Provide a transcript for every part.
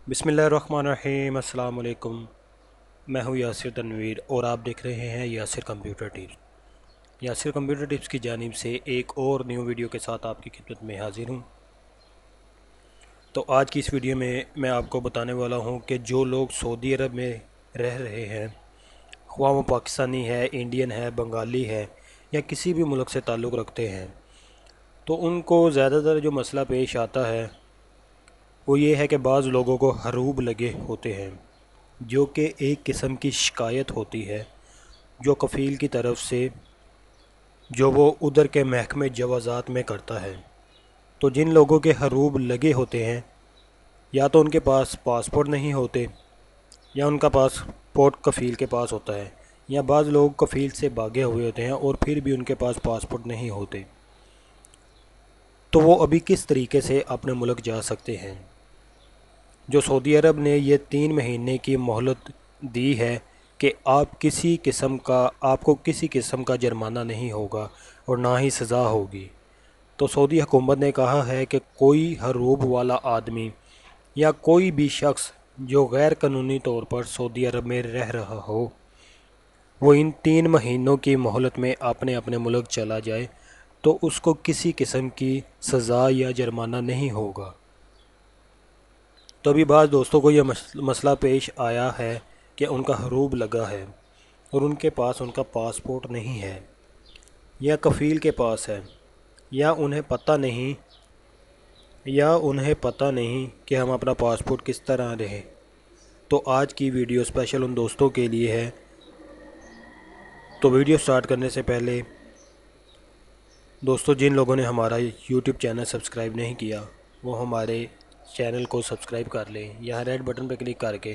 बिस्मिल्लाहिर्रहमानिर्रहीम। अस्सलाम वालेकुम। मैं हूं यासिर तनवीर और आप देख रहे हैं Yasir computer tips. Yasir computer tips की जानिब से एक और न्यू वीडियो के साथ आपकी खिदमत में हाजिर हूं। तो आज की इस वीडियो में मैं आपको बताने वाला हूं कि जो लोग सऊदी अरब में रह रहे हैं, ख्वाह वो पाकिस्तानी है, इंडियन है, बंगाली है या किसी भी मुल्क से ताल्लुक़ रखते हैं, तो उनको ज़्यादातर जो मसला पेश आता है वो ये है कि बाज़ लोगों को हरूब लगे होते हैं, जो कि एक किस्म की शिकायत होती है जो कफ़ील की तरफ से जो वो उधर के महकमे जवाज़ात में करता है। तो जिन लोगों के हरूब लगे होते हैं, या तो उनके पास पासपोर्ट नहीं होते या उनका पासपोर्ट कफ़ील के पास होता है, या बाज़ लोग कफ़ील से भागे हुए होते हैं और फिर भी उनके पास पासपोर्ट नहीं होते, तो वो अभी किस तरीके से अपने मुल्क जा सकते हैं। जो सऊदी अरब ने ये 3 महीने की मोहलत दी है कि आपको किसी किस्म का जुर्माना नहीं होगा और ना ही सज़ा होगी। तो सऊदी हुकूमत ने कहा है कि कोई हरूब वाला आदमी या कोई भी शख्स जो गैर कानूनी तौर पर सऊदी अरब में रह रहा हो, वो इन 3 महीनों की मोहलत में अपने अपने मुल्क चला जाए तो उसको किसी किस्म की सज़ा या जुर्माना नहीं होगा। तो अभी बाज़ दोस्तों को यह मसला पेश आया है कि उनका हरूब लगा है और उनके पास उनका पासपोर्ट नहीं है, या कफ़ील के पास है, या उन्हें पता नहीं कि हम अपना पासपोर्ट किस तरह रहे। तो आज की वीडियो स्पेशल उन दोस्तों के लिए है। तो वीडियो स्टार्ट करने से पहले दोस्तों, जिन लोगों ने हमारा यूट्यूब चैनल सब्सक्राइब नहीं किया वो हमारे चैनल को सब्सक्राइब कर लें। यहाँ रेड बटन पर क्लिक करके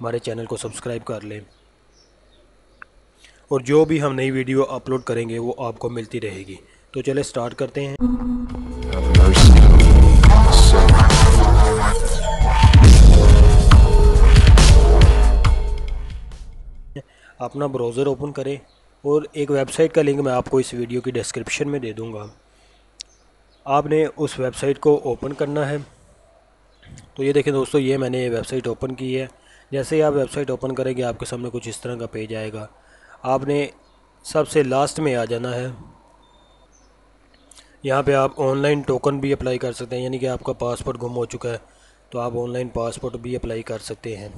हमारे चैनल को सब्सक्राइब कर लें, और जो भी हम नई वीडियो अपलोड करेंगे वो आपको मिलती रहेगी। तो चले स्टार्ट करते हैं। अपना ब्राउज़र ओपन करें और एक वेबसाइट का लिंक मैं आपको इस वीडियो की डिस्क्रिप्शन में दे दूँगा। आपने उस वेबसाइट को ओपन करना है। तो ये देखें दोस्तों, ये मैंने वेबसाइट ओपन की है। जैसे ही आप वेबसाइट ओपन करेंगे आपके सामने कुछ इस तरह का पेज आएगा। आपने सबसे लास्ट में आ जाना है। यहाँ पे आप ऑनलाइन टोकन भी अप्लाई कर सकते हैं, यानी कि आपका पासपोर्ट गुम हो चुका है तो आप ऑनलाइन पासपोर्ट भी अप्लाई कर सकते हैं।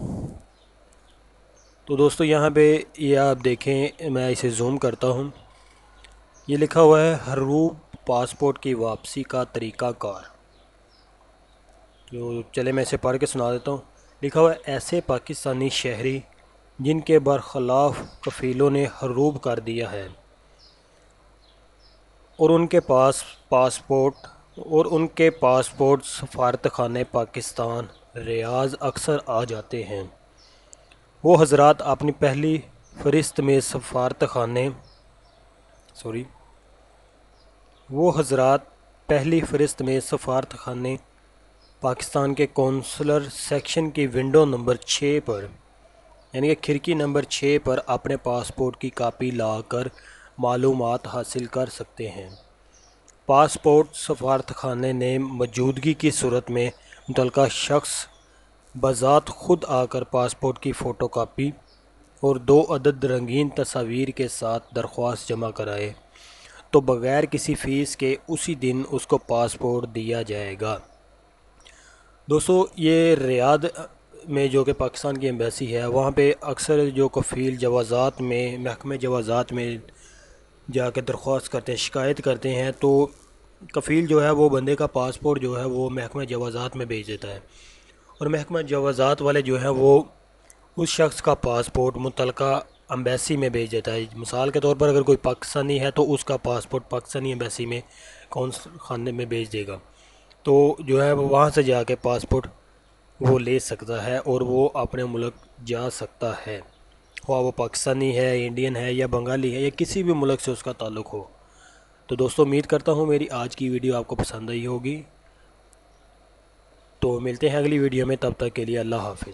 तो दोस्तों यहाँ पे ये आप देखें, मैं इसे जूम करता हूँ। ये लिखा हुआ है हरूब पासपोर्ट की वापसी का तरीक़ाकार। तो चले मैं इसे पढ़ के सुना देता हूँ। लिखा हुआ है, ऐसे पाकिस्तानी शहरी जिनके बरखिलाफ़ कफ़ीलों ने हरूब कर दिया है और उनके पासपोर्ट सफारतखाने पाकिस्तान रियाद अक्सर आ जाते हैं, वो हज़रात अपनी पहली फ़हरिस्त में सफारतखाने पाकिस्तान के कौंसलर सेक्शन की विंडो नंबर 6 पर, यानी कि खिड़की नंबर 6 पर अपने पासपोर्ट की कापी लाकर मालूमात हासिल कर सकते हैं। पासपोर्ट सफारतखाने ने मौजूदगी की सूरत में मुतल्लिका शख्स बज़ात खुद आकर पासपोर्ट की फ़ोटो कापी और 2 अदद रंगीन तस्वीर के साथ दरख्वास्त जमा कराए तो बग़ैर किसी फ़ीस के उसी दिन उसको पासपोर्ट दिया जाएगा। दोस्तों, ये रियाद में जो कि पाकिस्तान की एम्बेसी है, वहाँ पे अक्सर जो कफ़ील जवाज़ात में महकमे जवाज़ात में जाकर दरख्वास्त करते हैं, शिकायत करते हैं, तो कफ़ील जो है वो बंदे का पासपोर्ट जो है वो महकमे जवाज़ात में भेज देता है, और महकमा जवाज़ात वाले जो है वो उस शख्स का पासपोर्ट मुतल्लिका एम्बेसी में भेज देता है। मिसाल के तौर पर अगर कोई पाकिस्तानी है तो उसका पासपोर्ट पाकिस्तानी एम्बेसी में कौंसल खाने में भेज देगा, तो जो है वो वहाँ से जाके पासपोर्ट वो ले सकता है और वो अपने मुल्क जा सकता है, ख्वाह वो पाकिस्तानी है, इंडियन है या बंगाली है या किसी भी मुल्क से उसका ताल्लुक़ हो। तो दोस्तों, उम्मीद करता हूँ मेरी आज की वीडियो आपको पसंद आई होगी। तो मिलते हैं अगली वीडियो में, तब तक के लिए अल्लाह हाफ़िज़।